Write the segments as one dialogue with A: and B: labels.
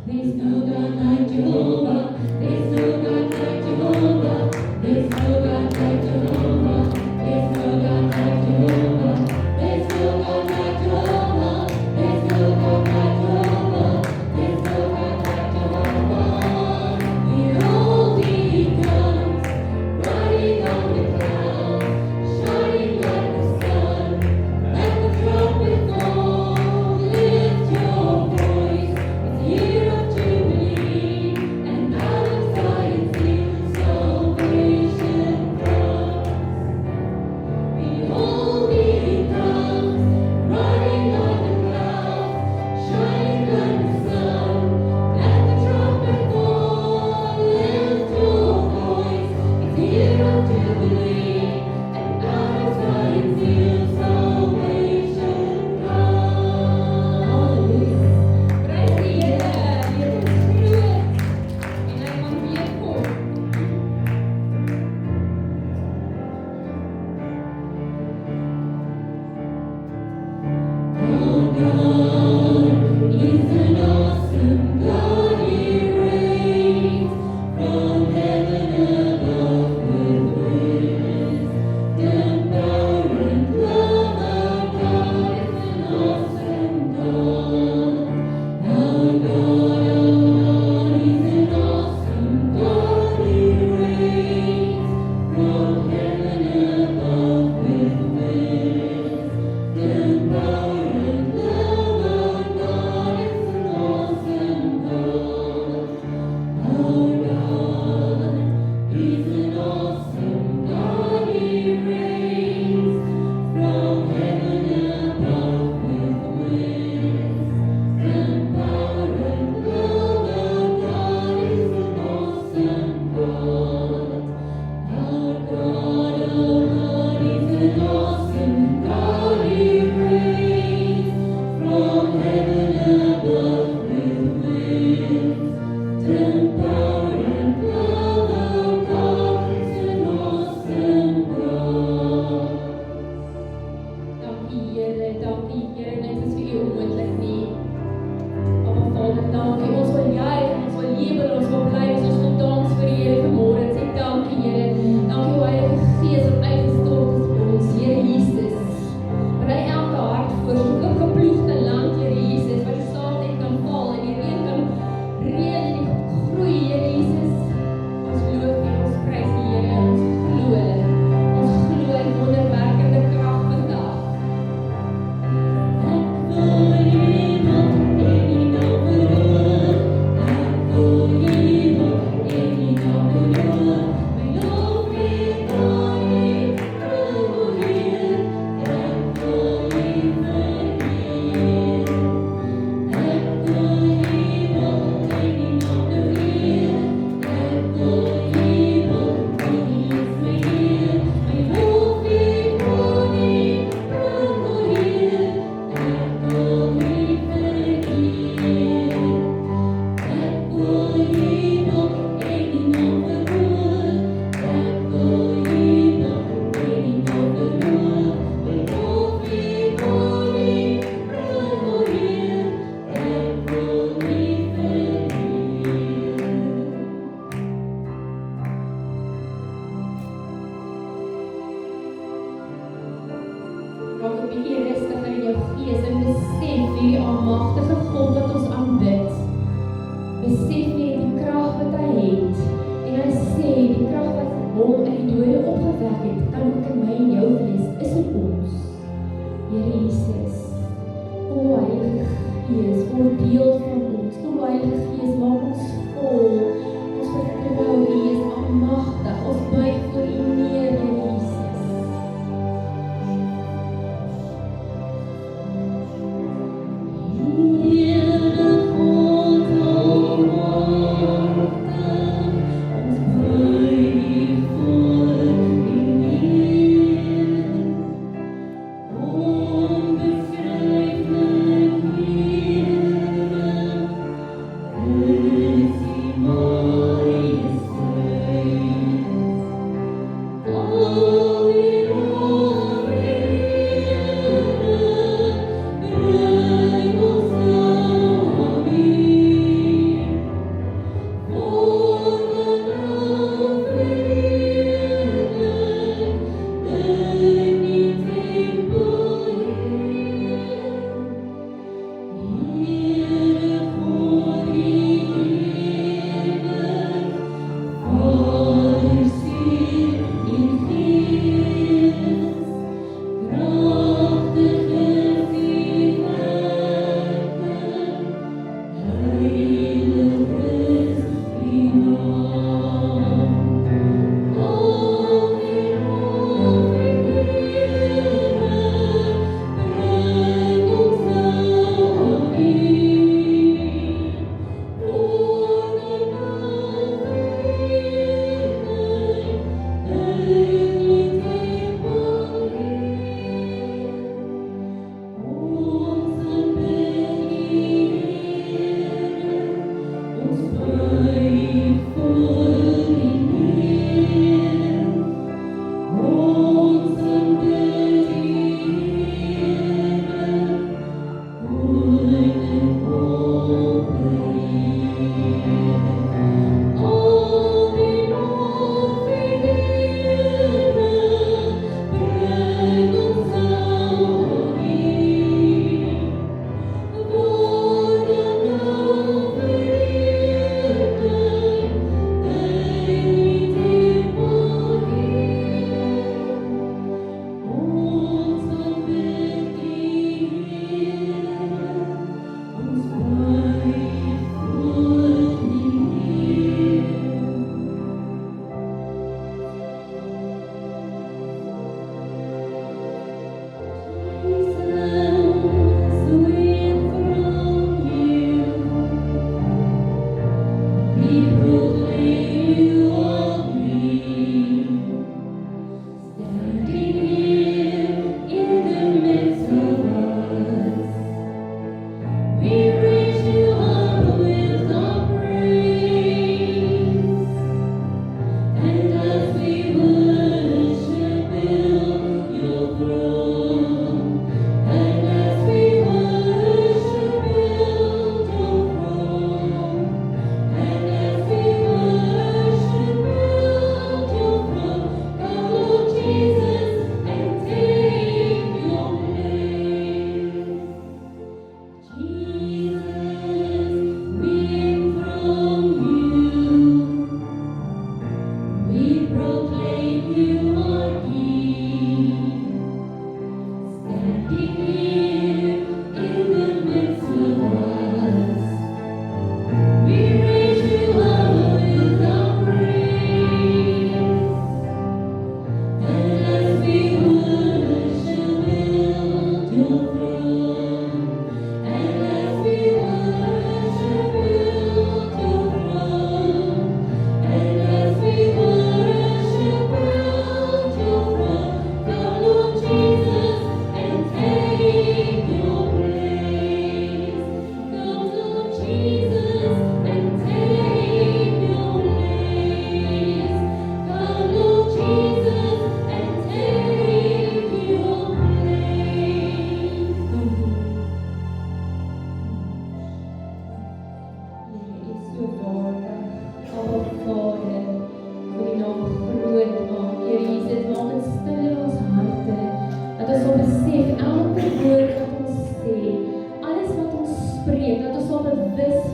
A: There's no God like Jehovah. There's no God like Jehovah. There's no God like Jehovah. There's no God like Jehovah. There's no God like Jehovah. There's no God like Jehovah. There's no God like Jehovah. Behold, He comes, riding on the clouds, shining like the sun. Let the trumpet blow, lift your voice, it's the year of jubilee.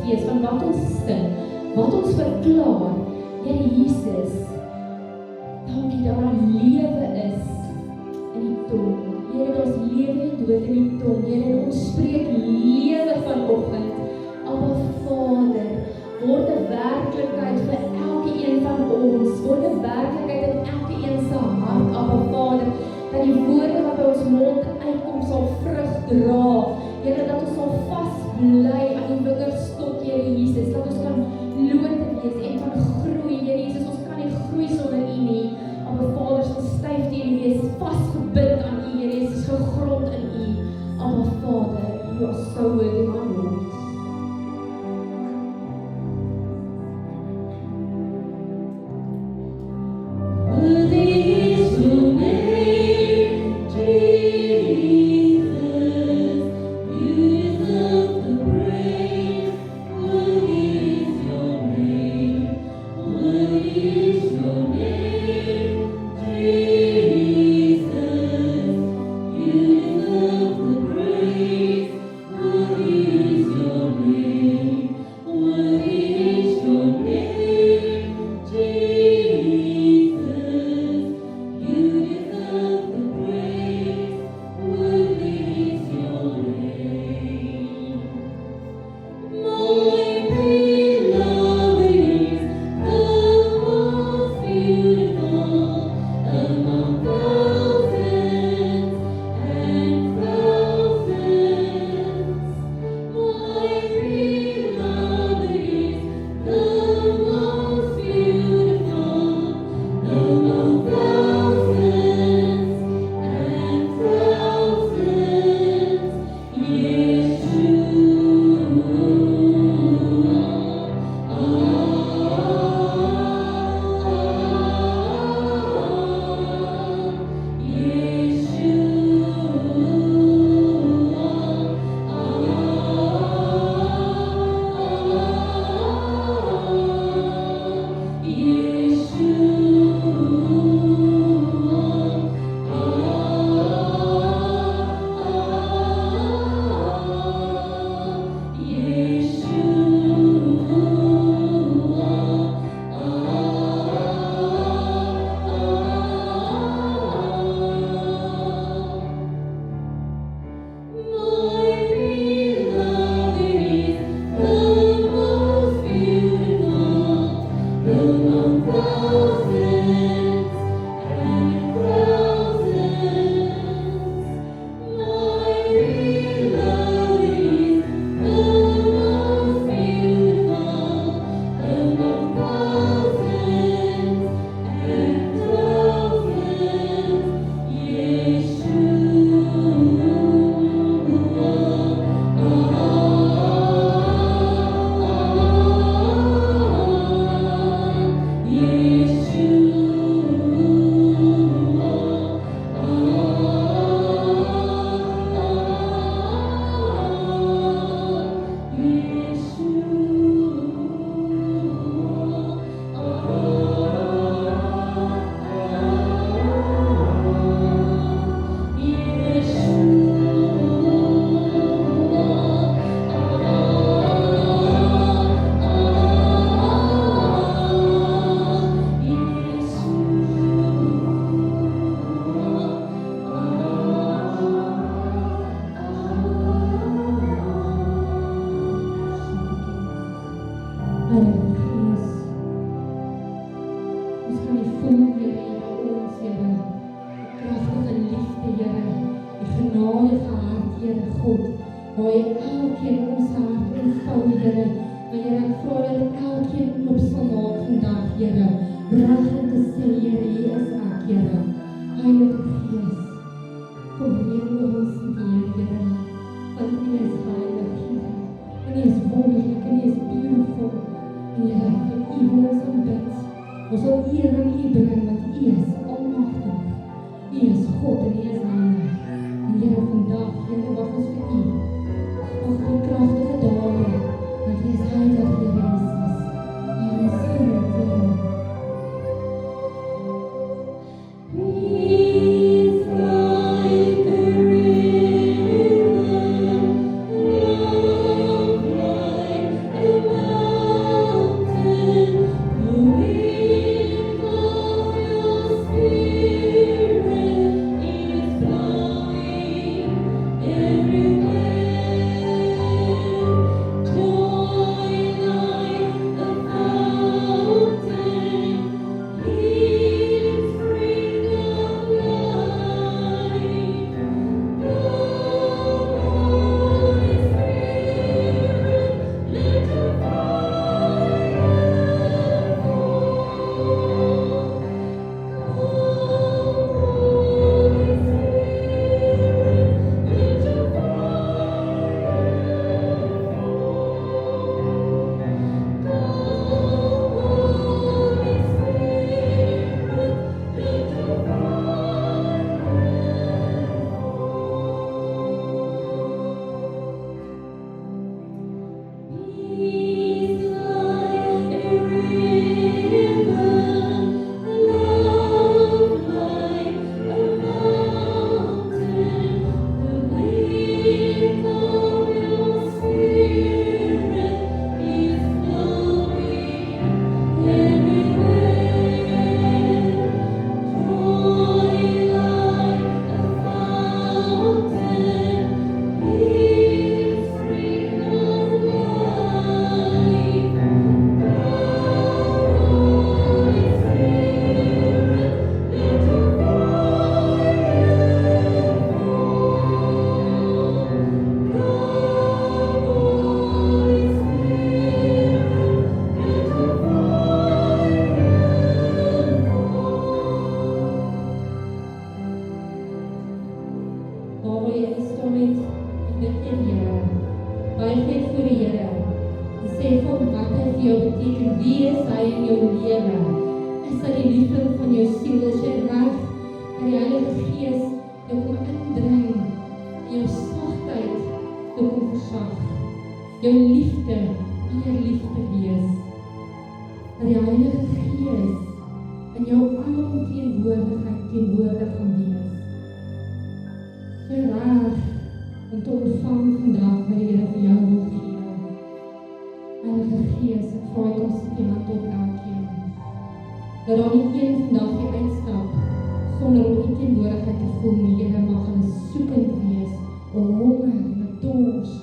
A: Gees, van wat ons sing, wat ons verklaar, Here Jesus, dankie dat daar lewe is in die tong. Here, daar is lewe en dood in die tong. Here, ons spreek lewe vanoggend. Abba Vader, word 'n werklikheid vir elke een van ons, word 'n werklikheid in elke een se hart, Abba Vader, dat die woorde wat by ons mond uitkom sal vrug dra. Here, dat ons sal vasbly aan die wingerdstok, Here Jesus, dat ons kan lote wees en kan groei, Here Jesus, ons kan nie groei sonder U nie. Abba Vader, sal styf teen U wees, vasgebind aan U, Here Jesus, gegrond in U. Abba Vader, U is so worthy, my Lord. Sê vir hom wat hy vir jou beteken, wie is hy in jou lewe? Is hy die liefling van jou siel? Is jy reg dat die Heilige Gees jou kom indring, en jou sagtheid jou kom versag, jou liefde, meer liefde wees, dat die Heilige Gees in jou alomteenwoordigheid teenwoordig gaan wees. Jy reg om te ontvang vandag wat die Here vir jou wil gee. Heilige Gees, ek vra jy kom sit jy hand op elkeen. Dat daar nie een vandag die uitstap sonder om die teenwoordigheid te voel nie. Here mag hulle soekend wees, om honger, met dors,